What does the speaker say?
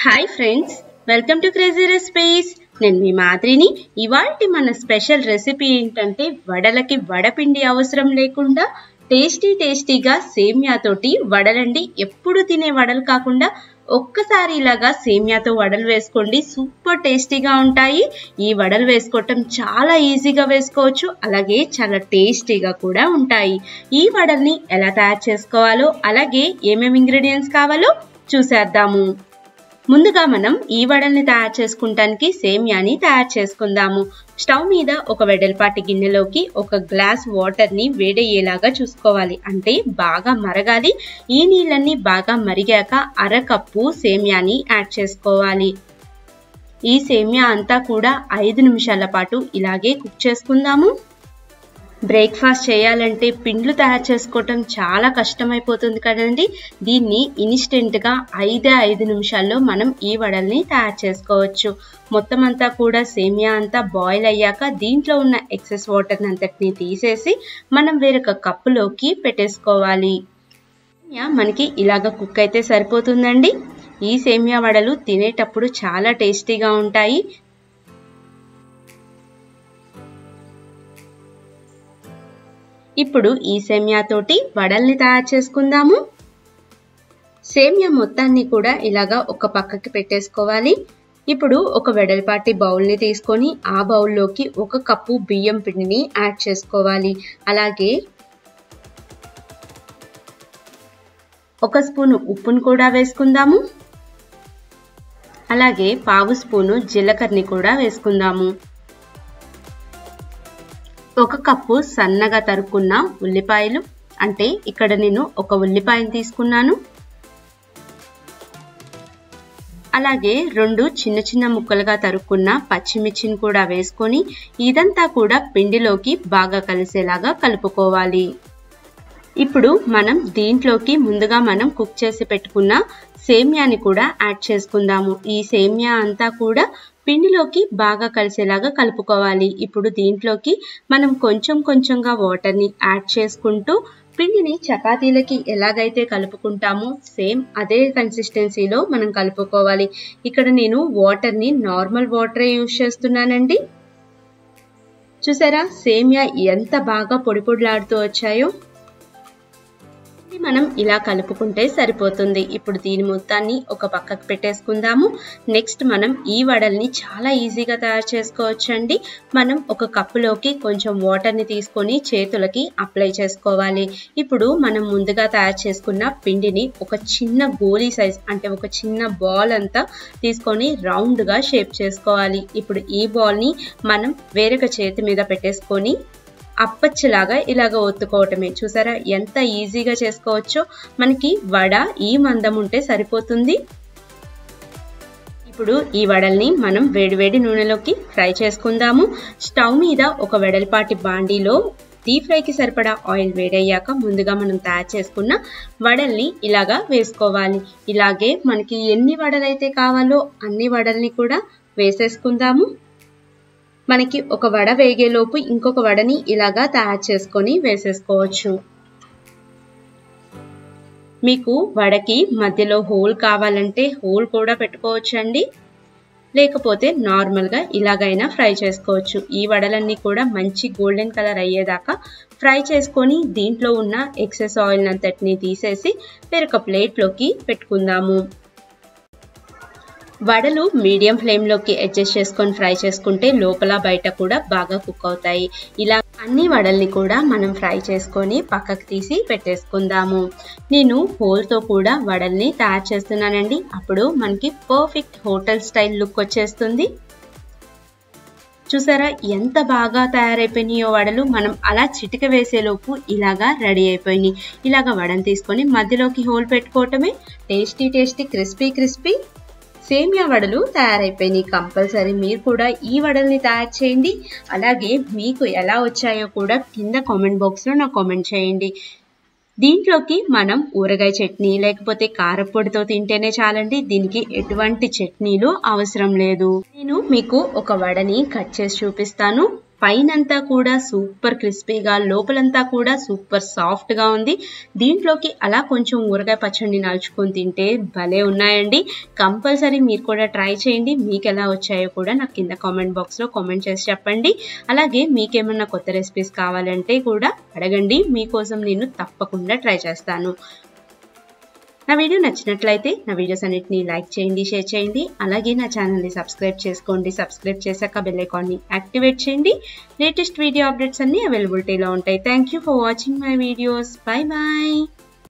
Hi friends, welcome to crazy recipes. నేను మీ మాదిరిని. ఇవాల్టి మన స్పెషల్ రెసిపీ ఏంటంటే వడలకి వడపిండి అవసరం లేకుండా టేస్టీగా సేమియాతోటి వడలండి. ఎప్పుడు తినే వడలు కాకుండా ఒక్కసారి ఇలాగా సేమియాతో వడలు వేసుకోండి, సూపర్ టేస్టీగా ఉంటాయి. ఈ వడలు వేసుకోవటం చాలా ఈజీగా వేసుకోవచ్చు, అలాగే చాలా టేస్టీగా కూడా ఉంటాయి. ఈ వడల్ని ఎలా తయారు చేసుకోవాలో అలాగే ఏమేమి ఇంగ్రీడియంట్స్ కావాలో చూసేద్దాము. ముందుగా మనం ఈ వడల్ని తయారు చేసుకుంటానికి సేమియాని తయారు చేసుకుందాము. స్టవ్ మీద ఒక వెడల్పాటి గిన్నెలోకి ఒక గ్లాస్ వాటర్ని వేడయ్యేలాగా చూసుకోవాలి, అంటే బాగా మరగాలి. ఈ నీళ్ళన్ని బాగా మరిగాక అరకప్పు సేమియాని యాడ్ చేసుకోవాలి. ఈ సేమియా అంతా కూడా 5 నిమిషాల పాటు ఇలాగే కుక్ చేసుకుందాము. బ్రేక్ఫాస్ట్ చేయాలంటే పిండ్లు తయారు చేసుకోవటం చాలా కష్టమైపోతుంది కదండి. దీన్ని ఇన్స్టెంట్గా 5 నిమిషాల్లో మనం ఈ వడల్ని తయారు చేసుకోవచ్చు. మొత్తం అంతా కూడా సేమియా అంతా బాయిల్ అయ్యాక దీంట్లో ఉన్న ఎక్సెస్ వాటర్ అంతటిని తీసేసి మనం వేరొక కప్పులోకి పెట్టేసుకోవాలి. సేమియా మనకి ఇలాగ కుక్ అయితే సరిపోతుందండి. ఈ సేమియా వడలు తినేటప్పుడు చాలా టేస్టీగా ఉంటాయి. ఇప్పుడు ఈ సేమియా తోటి వడల్ని తయారు చేసుకుందాము. సేమియా మొత్తాన్ని కూడా ఇలాగా ఒక పక్కకి పెట్టేసుకోవాలి. ఇప్పుడు ఒక వెడల్పాటి బౌల్ని తీసుకొని ఆ బౌల్లోకి 1 కప్పు బియ్యం పిండిని యాడ్ చేసుకోవాలి. అలాగే 1 స్పూను ఉప్పును కూడా వేసుకుందాము. అలాగే 1/2 స్పూను జీలకర్రని కూడా వేసుకుందాము. 1 కప్పు సన్నగా తరుక్కున్న ఉల్లిపాయలు, అంటే ఇక్కడ నేను 1 ఉల్లిపాయను తీసుకున్నాను. అలాగే 2 చిన్న ముక్కలుగా తరుక్కున్న పచ్చిమిర్చిని కూడా వేసుకొని ఇదంతా కూడా పిండిలోకి బాగా కలిసేలాగా కలుపుకోవాలి. ఇప్పుడు మనం దీంట్లోకి ముందుగా మనం కుక్ చేసి పెట్టుకున్న సేమియాని కూడా యాడ్ చేసుకుందాము. ఈ సేమియా అంతా కూడా పిండిలోకి బాగా కలిసేలాగా కలుపుకోవాలి. ఇప్పుడు దీంట్లోకి మనం కొంచెంగా వాటర్ని యాడ్ చేసుకుంటూ పిండిని చపాతీలకి ఎలాగైతే కలుపుకుంటామో సేమ్ అదే కన్సిస్టెన్సీలో మనం కలుపుకోవాలి. ఇక్కడ నేను వాటర్ని నార్మల్ వాటరే యూజ్ చేస్తున్నానండి. చూసారా సేమియా ఎంత బాగా పొడిలాడుతూ వచ్చాయో. మనం ఇలా కలుపుకుంటే సరిపోతుంది. ఇప్పుడు దీని మొత్తాన్ని ఒక పక్కకు పెట్టేసుకుందాము. నెక్స్ట్ మనం ఈ వడల్ని చాలా ఈజీగా తయారు చేసుకోవచ్చండి. మనం 1 కప్పులోకి కొంచెం వాటర్ని తీసుకొని చేతులకి అప్లై చేసుకోవాలి. ఇప్పుడు మనం ముందుగా తయారు చేసుకున్న పిండిని ఒక చిన్న గోలీ సైజ్, అంటే ఒక చిన్న బాల్ అంతా తీసుకొని రౌండ్గా షేప్ చేసుకోవాలి. ఇప్పుడు ఈ బాల్ని మనం వేరొక చేతి మీద పెట్టేసుకొని అప్పచ్చలాగా ఇలాగ ఒత్తుకోవటమే. చూసారా ఎంత ఈజీగా చేసుకోవచ్చో. మనకి వడ ఈ మందం ఉంటే సరిపోతుంది. ఇప్పుడు ఈ వడల్ని మనం వేడివేడి నూనెలోకి ఫ్రై చేసుకుందాము. స్టవ్ మీద ఒక వెడల్పాటి బాండీలో డీప్ ఫ్రైకి సరిపడా ఆయిల్ వేడయ్యాక ముందుగా మనం తయారు చేసుకున్న వడల్ని ఇలాగా వేసుకోవాలి. ఇలాగే మనకి ఎన్ని వడలైతే కావాలో అన్ని వడల్ని కూడా వేసేసుకుందాము. మనకి ఒక వడ వేగేలోపు ఇంకొక వడని ఇలాగా తయారు చేసుకొని వేసేసుకోవచ్చు. మీకు వడకి మధ్యలో హోల్ కావాలంటే హోల్ కూడా పెట్టుకోవచ్చు అండి, లేకపోతే నార్మల్గా ఇలాగైనా ఫ్రై చేసుకోవచ్చు. ఈ వడలన్నీ కూడా మంచి గోల్డెన్ కలర్ అయ్యేదాకా ఫ్రై చేసుకొని దీంట్లో ఉన్న ఎక్సెస్ ఆయిల్ అంతటిని తీసేసి వేరొక ప్లేట్లోకి పెట్టుకుందాము. వడలు మీడియం ఫ్లేమ్లోకి అడ్జస్ట్ చేసుకొని ఫ్రై చేసుకుంటే లోపల బయట కూడా బాగా కుక్ అవుతాయి. ఇలా అన్ని వడల్ని కూడా మనం ఫ్రై చేసుకొని పక్కకు తీసి పెట్టేసుకుందాము. నేను హోల్తో కూడా వడల్ని తయారు చేస్తున్నానండి. అప్పుడు మనకి పర్ఫెక్ట్ హోటల్ స్టైల్ లుక్ వచ్చేస్తుంది. చూసారా ఎంత బాగా తయారైపోయినాయో వడలు. మనం అలా చిటిక వేసేలోపు ఇలాగా రెడీ అయిపోయినాయి. ఇలాగా వడని తీసుకొని మధ్యలోకి హోల్ పెట్టుకోవటమే. టేస్టీ క్రిస్పీ సేమియా వడలు తయారైపోయినాయి. కంపల్సరీ మీరు కూడా ఈ వడల్ని తయారు చేయండి. అలాగే మీకు ఎలా వచ్చాయో కూడా కింద కామెంట్ బాక్స్లో నాకు కామెంట్ చేయండి. దీంట్లోకి మనం ఊరగాయ చట్నీ లేకపోతే కారపొడితో తింటేనే చాలండి. దీనికి ఎటువంటి చట్నీలు అవసరం లేదు. నేను మీకు ఒక వడని కట్ చేసి చూపిస్తాను. పైనంతా కూడా సూపర్ క్రిస్పీగా, లోపలంతా కూడా సూపర్ సాఫ్ట్గా ఉంది. దీంట్లోకి అలా కొంచెం ఊరగాయ పచ్చడిని నలుచుకొని తింటే భలే ఉన్నాయండి. కంపల్సరీ మీరు కూడా ట్రై చేయండి. మీకు ఎలా వచ్చాయో కూడా నాకు కింద కామెంట్ బాక్స్లో కామెంట్ చేసి చెప్పండి. అలాగే మీకేమన్నా కొత్త రెసిపీస్ కావాలంటే కూడా అడగండి, మీకోసం నేను తప్పకుండా ట్రై చేస్తాను. నా వీడియో నచ్చినట్లయితే నా వీడియోస్ అన్నిటిని లైక్ చేయండి, షేర్ చేయండి. అలాగే నా ఛానల్ని సబ్స్క్రైబ్ చేసుకోండి. సబ్స్క్రైబ్ చేశాక బెల్ ఐకాన్ని యాక్టివేట్ చేయండి. లేటెస్ట్ వీడియో అప్డేట్స్ అన్నీ అవైలబిలిటీలో ఉంటాయి. Thank you for watching my videos. Bye bye.